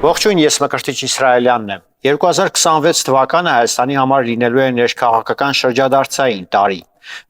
Ողջույն, ես Մկրտիչ Իսրայելյանն եմ։ 2026 թվականը Հայաստանի համար լինելու է ներքաղաքական շրջադարձային տարի։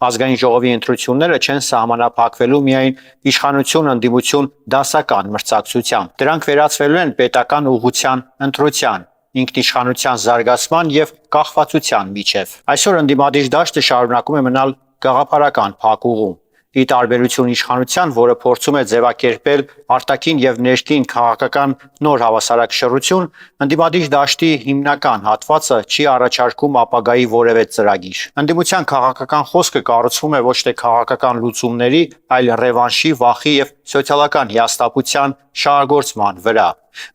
Ազգային ժողովի ընտրությունները չեն սահմանափակվելու միայն իշխանություն, ընդդիմություն, դասական մրցակցությամբ։ Դրանք վերածվելու են պետական ուղղության ընտրության, ինքնիշխանության զարգացման եւ կախվածության միջև։ Այսօր ընդդիմադիր դաշտը շարունակում է մնալ գաղափարական փակուղում։ Ի տարբերություն իշխանության, որը փորձում է ձևակերպել արտաքին եւ ներքին քաղաքական նոր հավասարակշռություն, ընդդիմադիր դաշտի հիմնական հատվածը չի առաջարկում ապագայի որևէ ծրագիր։ Ընդդիմության քաղաքական խոսքը կառուցվում է ոչ թե քաղաքական լուծումների, այլ ռևանշի, վախի եւ սոցիալական հիասթափության շահագործման վրա։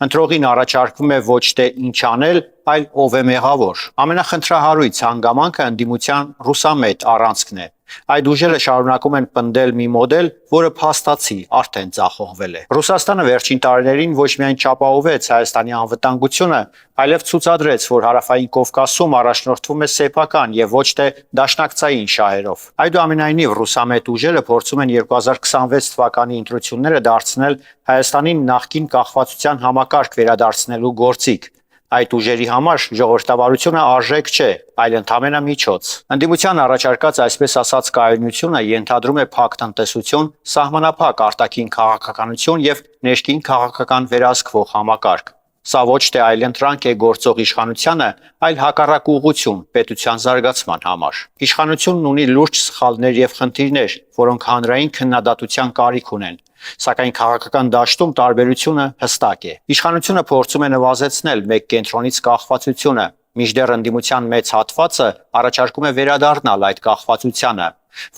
Ընտրողին առաջարկվում է ոչ թե ինչ անել, այլ ով է մեղավոր։ Ամենախնդրահարույց հանգամանքը ընդդիմության ռուսամետ առանցքն է։ Այդ ուժերը շարունակում են պնդել մի մոդել, որը փաստացի արդեն ձախողվել է։ Ռուսաստանը վերջին տարիներին ոչ միայն չապահովեց Հայաստանի անվտանգությունը, այլև ցուցադրեց, որ Հարավային Կովկասում առաջնորդվում է սեփական եւ ոչ թե դաշնակցային շահերով։ Այդուամենայնիվ ռուսամետ ուժերը փորձում են 2026 թվականի ընտրությունները դարձնել Հայաստանին նախկին կախվածության համակարգ վերադարձնելու գործիք։ Այդ ուժերի համար ժողովրդավարությունը արժեք չէ, այլ ընդամենը միջոց։ Ընդդիմության առաջարկած այսպես ասած կայունությունը ենթադրում է փակ տնտեսություն, սահմանափակ արտաքին քաղաքականություն եւ ներքին քաղաքական վերահսկվող համակարգ։ Սա ոչ թե այլընտրանք է գործող իշխանությանը, այլ հակառակ ուղղություն պետության զարգացման համար։ Իշխանությունն ունի լուրջ սխալներ եւ խնդիրներ, որոնք հանրային քննադատության կարիք ունեն։ Սակայն քաղաքական դաշտում տարբերությունը հստակ է։ Իշխանությունը փորձում է նվազեցնել մեկ կենտրոնից կախվածությունը, մինչդեռ ընդդիմության մեծ հատվածը առաջարկում է վերադառնալ այդ կախվածությանը,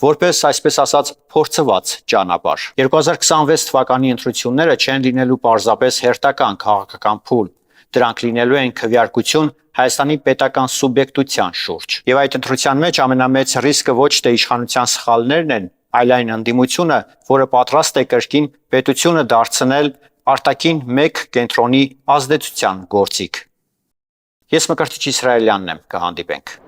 որպես այսպես ասած փորձված ճանապարհ։ 2026 թվականի ընտրությունները չեն լինելու պարզապես հերթական քաղաքական փուլ։ Դրանք լինելու են քվեարկություն Հայաստանի պետական սուբյեկտության շուրջ։ Եվ այդ ընտրության մեջ ամենամեծ ռիսկը ոչ թե իշխանության սխալներն են, այլ այն ընդդիմությունը, որը պատրաստ է կրկին պետությունը դարձնել արտաքին մեկ կենտրոնի ազդեցության գործիք։ Ես Մկրտիչ Իսրայելյանն եմ, կհանդիպենք։